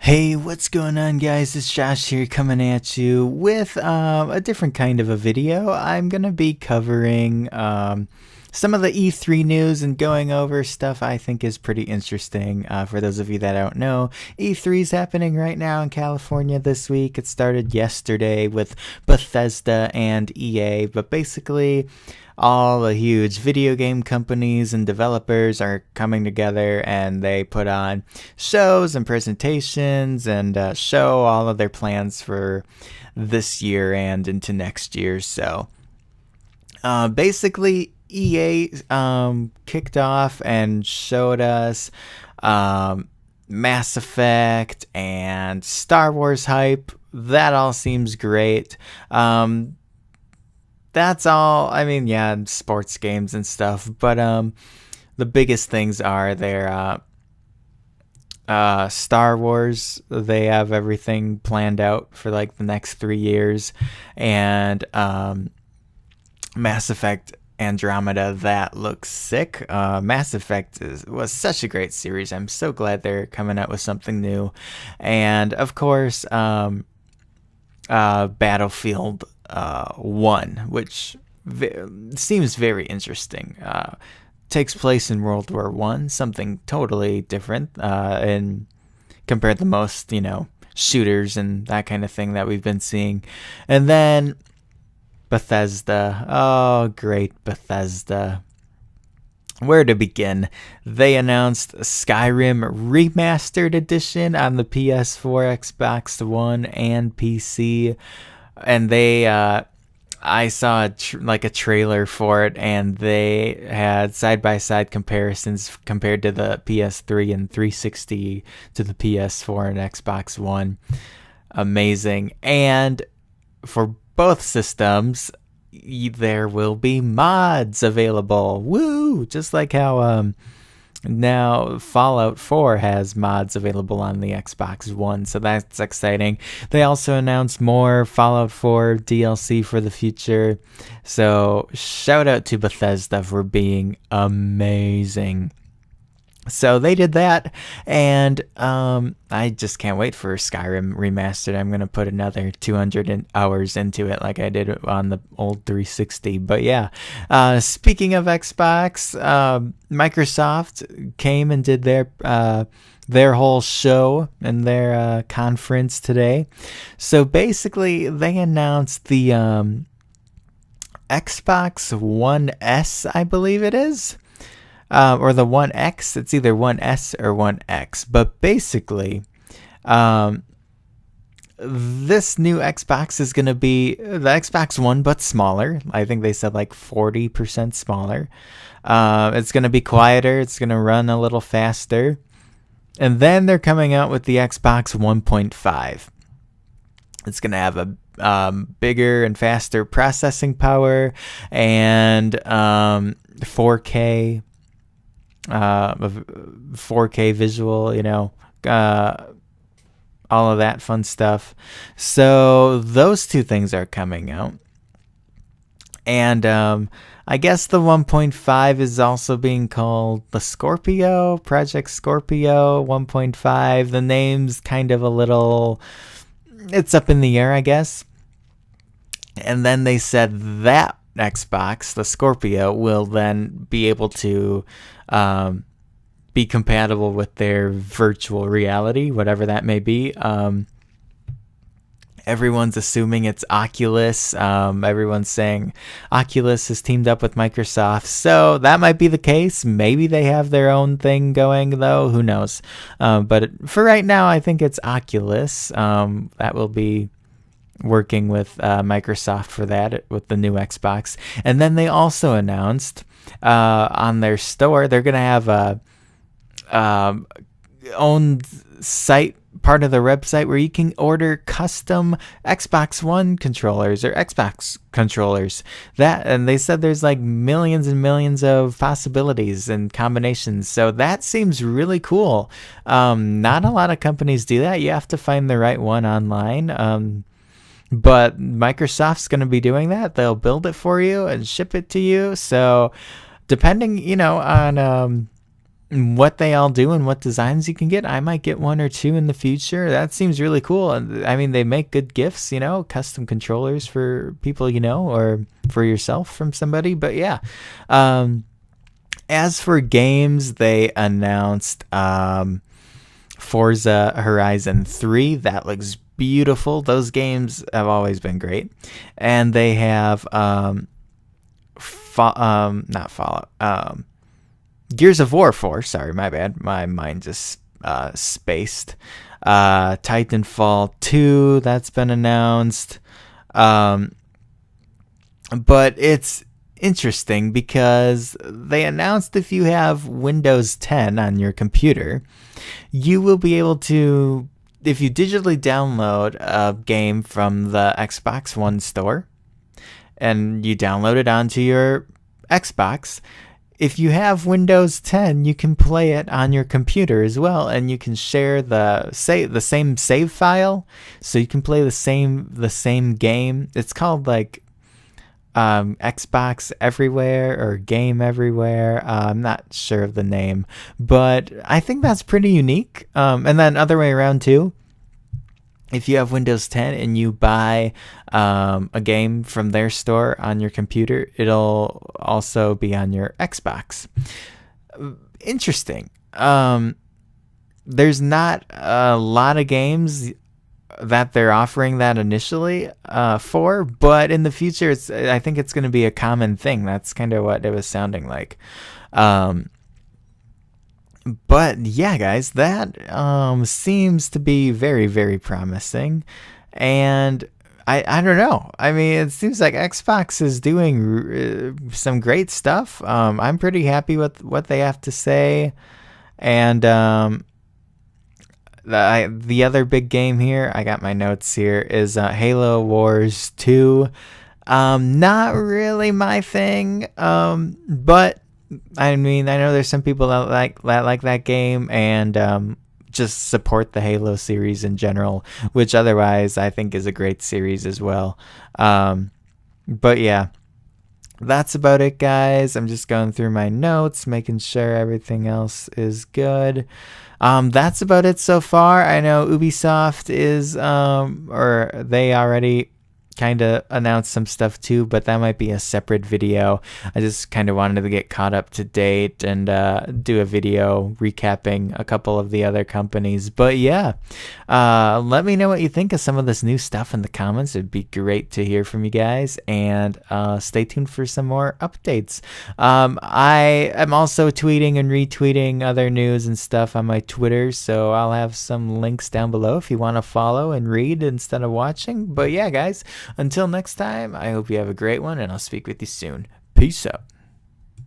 Hey, what's going on, guys? It's Josh here coming at you with a different kind of a video. I'm going to be covering some of the E3 news and going over stuff I think is pretty interesting. For those of you that don't know, E3 is happening right now in California this week. It started yesterday with Bethesda and EA, but basically all the huge video game companies and developers are coming together and they put on shows and presentations and show all of their plans for this year and into next year. So basically, EA kicked off and showed us Mass Effect and Star Wars hype. That all seems great. That's all. I mean, yeah, sports games and stuff. But the biggest things are their Star Wars. They have everything planned out for like the next 3 years, and Mass Effect Andromeda, that looks sick. Mass Effect was such a great series. I'm so glad they're coming out with something new, and of course, Battlefield 1, which seems very interesting. Takes place in World War One, something totally different, and compared to most, shooters and that kind of thing that we've been seeing. And then Bethesda. Oh, great Bethesda. Where to begin? They announced Skyrim Remastered Edition on the PS4, Xbox One, and PC. And I saw a trailer for it, and they had side-by-side comparisons compared to the PS3 and 360 to the PS4 and Xbox One. Amazing. And for both systems, there will be mods available. Woo! Just like how now Fallout 4 has mods available on the Xbox One, so that's exciting. They also announced more Fallout 4 DLC for the future, so shout out to Bethesda for being amazing. So they did that, and I just can't wait for Skyrim Remastered. I'm going to put another 200 hours into it like I did on the old 360. But yeah, speaking of Xbox, Microsoft came and did their whole show and their conference today. So basically, they announced the Xbox One S, I believe it is. Or the One X. It's either One S or One X. But basically, this new Xbox is going to be the Xbox One, but smaller. I think they said like 40% smaller. It's going to be quieter. It's going to run a little faster. And then they're coming out with the Xbox 1.5. It's going to have a bigger and faster processing power and 4K. 4K visual, all of that fun stuff. So those two things are coming out. And I guess the 1.5 is also being called the Scorpio, Project Scorpio 1.5. The name's kind of it's up in the air, I guess. And then they said that Xbox, the Scorpio, will then be able to be compatible with their virtual reality, whatever that may be. Everyone's assuming it's Oculus. Everyone's saying Oculus has teamed up with Microsoft, so that might be the case. Maybe they have their own thing going, though. Who knows? But for right now, I think it's Oculus. That will be working with Microsoft for that with the new Xbox. And then they also announced on their store they're going to have a own site, part of the website, where you can order custom Xbox One controllers or Xbox controllers. And they said there's like millions and millions of possibilities and combinations. So that seems really cool. Not a lot of companies do that. You have to find the right one online. But Microsoft's going to be doing that. They'll build it for you and ship it to you. So depending, on what they all do and what designs you can get. I might get one or two in the future. That seems really cool. And I mean, they make good gifts, custom controllers for people, or for yourself from somebody. But yeah. As for games, they announced Forza Horizon 3. That looks beautiful. Those games have always been great. And they have not Fallout. Gears of War 4. Sorry, my bad. My mind just spaced. Titanfall 2. That's been announced. But it's interesting because they announced if you have Windows 10 on your computer, you will be able to, if you digitally download a game from the Xbox One store and you download it onto your Xbox, if you have Windows 10, you can play it on your computer as well, and you can share the same save file, so you can play the same game. It's called like Xbox Everywhere or Game Everywhere. I'm not sure of the name, but I think that's pretty unique. And then other way around too. If you have Windows 10 and you buy a game from their store on your computer, it'll also be on your Xbox. Interesting. There's not a lot of games that they're offering that initially for, but in the future, I think it's going to be a common thing. That's kind of what it was sounding like. But yeah, guys, that seems to be very, very promising. And I don't know. I mean, it seems like Xbox is doing some great stuff. I'm pretty happy with what they have to say. And the other big game here, I got my notes here, is Halo Wars 2. Not really my thing, but I mean, I know there's some people that like that game and just support the Halo series in general, which otherwise I think is a great series as well. But yeah, that's about it, guys. I'm just going through my notes, making sure everything else is good. That's about it so far. I know Ubisoft is, or they already kind of announced some stuff too, but that might be a separate video. I just kind of wanted to get caught up to date and do a video recapping a couple of the other companies. But yeah, let me know what you think of some of this new stuff in the comments. It'd be great to hear from you guys, and stay tuned for some more updates. I am also tweeting and retweeting other news and stuff on my Twitter, so I'll have some links down below if you want to follow and read instead of watching. But yeah, guys, until next time, I hope you have a great one, and I'll speak with you soon. Peace out.